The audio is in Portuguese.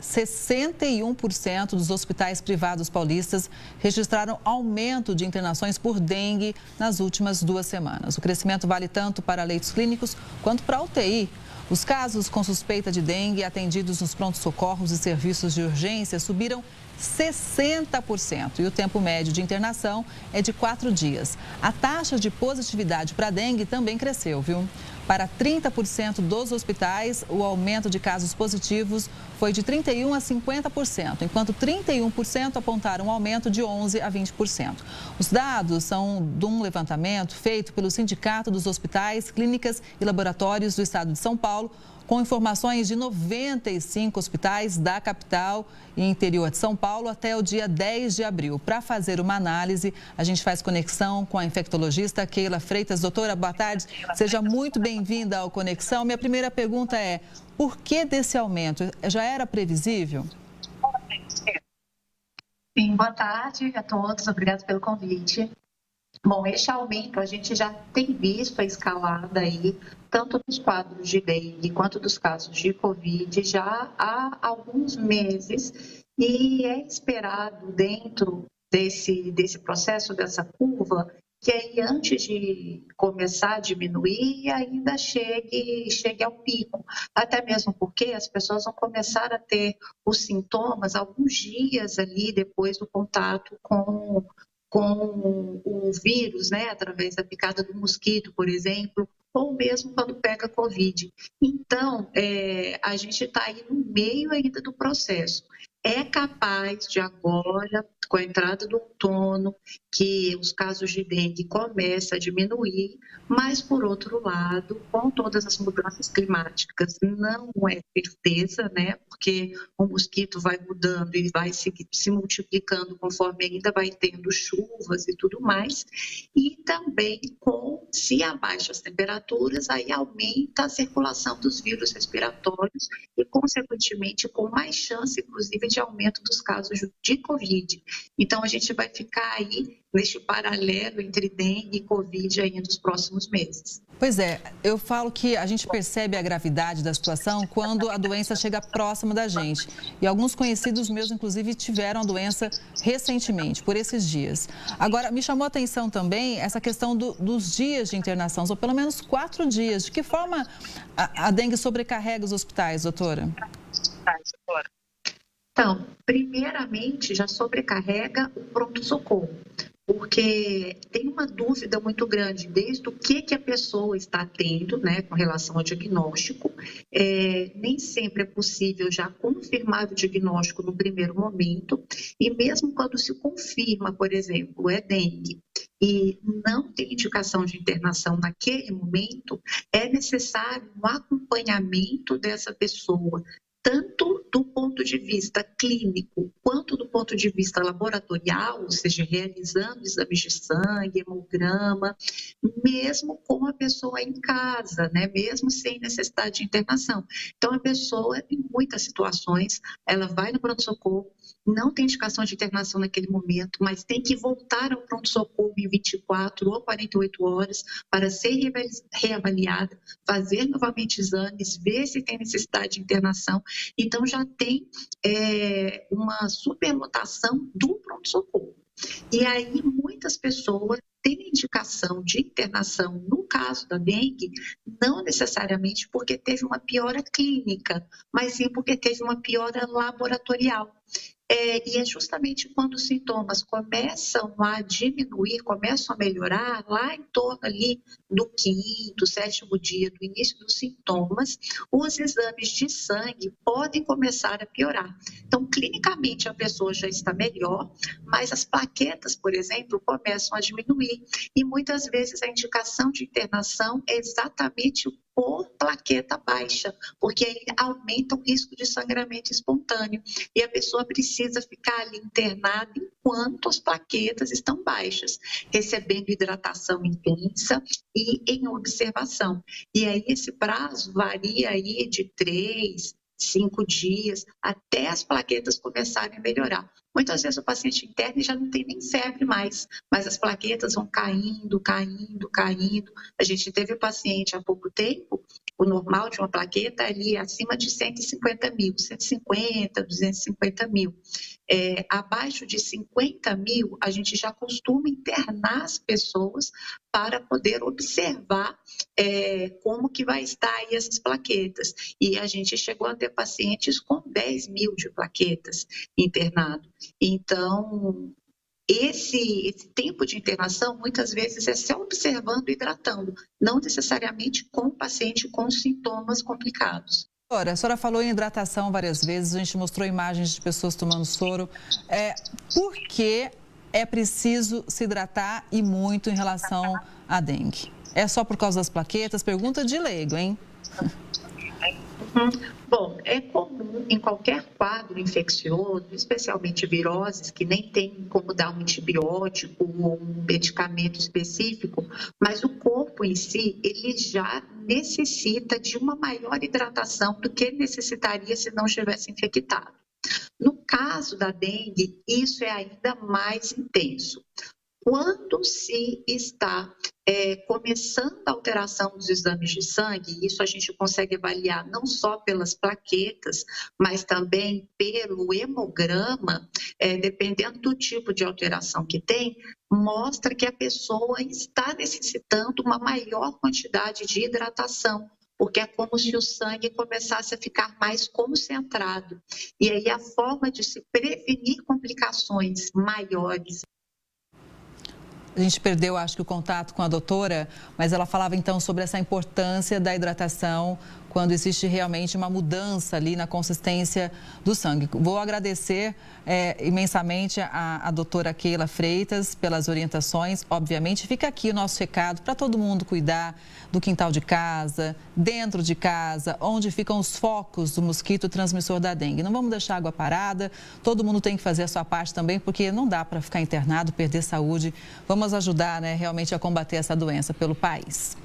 61% dos hospitais privados paulistas registraram aumento de internações por dengue nas últimas 2 semanas. O crescimento vale tanto para leitos clínicos quanto para a UTI. Os casos com suspeita de dengue atendidos nos prontos-socorros e serviços de urgência subiram 60% e o tempo médio de internação é de 4 dias. A taxa de positividade para dengue também cresceu, viu? Para 30% dos hospitais, o aumento de casos positivos foi de 31% a 50%, enquanto 31% apontaram um aumento de 11% a 20%. Os dados são de um levantamento feito pelo Sindicato dos Hospitais, Clínicas e Laboratórios do Estado de São Paulo, com informações de 95 hospitais da capital e interior de São Paulo até o dia 10 de abril. Para fazer uma análise, a gente faz conexão com a infectologista Keila Freitas. Doutora, boa tarde. Seja muito bem-vinda ao Conexão. Minha primeira pergunta é, por que desse aumento? Já era previsível? Sim, boa tarde a todos. Obrigada pelo convite. Bom, este aumento a gente já tem visto a escalada aí, tanto dos quadros de dengue quanto dos casos de Covid, já há alguns meses, e é esperado dentro desse processo, dessa curva, que aí antes de começar a diminuir, ainda chegue ao pico, até mesmo porque as pessoas vão começar a ter os sintomas alguns dias ali depois do contato com o vírus, né, através da picada do mosquito, por exemplo, ou mesmo quando pega Covid. Então, a gente está aí no meio ainda do processo. É capaz de agora, com a entrada do outono, que os casos de dengue começam a diminuir, mas, por outro lado, com todas as mudanças climáticas, não é certeza, né? Porque o mosquito vai mudando e vai se multiplicando conforme ainda vai tendo chuvas e tudo mais, e também se abaixam as temperaturas, aí aumenta a circulação dos vírus respiratórios e, consequentemente, com mais chance, inclusive, de aumento dos casos de Covid. Então, a gente vai ficar aí neste paralelo entre dengue e Covid aí nos próximos meses. Pois é, eu falo que a gente percebe a gravidade da situação quando a doença chega próximo da gente. E alguns conhecidos meus, inclusive, tiveram a doença recentemente, por esses dias. Agora, me chamou a atenção também essa questão dos dias de internação, ou pelo menos 4 dias. De que forma a dengue sobrecarrega os hospitais, doutora? Então, primeiramente, já sobrecarrega o pronto-socorro, porque tem uma dúvida muito grande desde o que a pessoa está tendo, né, com relação ao diagnóstico. Nem sempre é possível já confirmar o diagnóstico no primeiro momento, e mesmo quando se confirma, por exemplo, é dengue, e não tem indicação de internação naquele momento, é necessário um acompanhamento dessa pessoa, tanto do ponto de vista clínico quanto do ponto de vista laboratorial, ou seja, realizando exames de sangue, hemograma, mesmo com a pessoa em casa, né? Mesmo sem necessidade de internação. Então, a pessoa, em muitas situações, ela vai no pronto-socorro, não tem indicação de internação naquele momento, mas tem que voltar ao pronto-socorro em 24 ou 48 horas para ser reavaliada, fazer novamente exames, ver se tem necessidade de internação. Então, já tem uma superlotação do pronto-socorro. E aí, muitas pessoas têm indicação de internação, no caso da dengue, não necessariamente porque teve uma piora clínica, mas sim porque teve uma piora laboratorial. E é justamente quando os sintomas começam a diminuir, começam a melhorar, lá em torno ali do 5º, 7º dia do início dos sintomas, os exames de sangue podem começar a piorar. Então, clinicamente, a pessoa já está melhor, mas as plaquetas, por exemplo, começam a diminuir. E muitas vezes a indicação de internação é exatamente por plaqueta baixa, porque aí aumenta o risco de sangramento espontâneo e a pessoa precisa ficar ali internada enquanto as plaquetas estão baixas, recebendo hidratação intensa e em observação. E aí esse prazo varia aí de 3, 5 dias, até as plaquetas começarem a melhorar. Muitas vezes o paciente interna e já não tem nem febre mais, mas as plaquetas vão caindo, caindo, caindo. A gente teve um paciente há pouco tempo, o normal de uma plaqueta ali acima de 150 mil, 150, 250 mil. Abaixo de 50 mil, a gente já costuma internar as pessoas para poder observar como que vai estar aí essas plaquetas. E a gente chegou a ter pacientes com 10 mil de plaquetas internado. Então, esse tempo de internação, muitas vezes, é só observando e hidratando, não necessariamente com o paciente com sintomas complicados. A senhora falou em hidratação várias vezes, a gente mostrou imagens de pessoas tomando soro. Por que é preciso se hidratar e muito em relação à dengue? É só por causa das plaquetas? Pergunta de leigo, hein? Bom, é comum em qualquer quadro infeccioso, especialmente viroses, que nem tem como dar um antibiótico ou um medicamento específico, mas o corpo em si, ele já necessita de uma maior hidratação do que necessitaria se não estivesse infectado. No caso da dengue, isso é ainda mais intenso. Quando se está começando a alteração dos exames de sangue, isso a gente consegue avaliar não só pelas plaquetas, mas também pelo hemograma, dependendo do tipo de alteração que tem, mostra que a pessoa está necessitando uma maior quantidade de hidratação, porque é como se o sangue começasse a ficar mais concentrado. E aí a forma de se prevenir complicações maiores. A gente perdeu, acho que, o contato com a doutora, mas ela falava então sobre essa importância da hidratação quando existe realmente uma mudança ali na consistência do sangue. Vou agradecer imensamente a doutora Keila Freitas pelas orientações. Obviamente, fica aqui o nosso recado para todo mundo cuidar do quintal de casa, dentro de casa, onde ficam os focos do mosquito transmissor da dengue. Não vamos deixar água parada, todo mundo tem que fazer a sua parte também, porque não dá para ficar internado, perder saúde. Vamos ajudar, realmente a combater essa doença pelo país.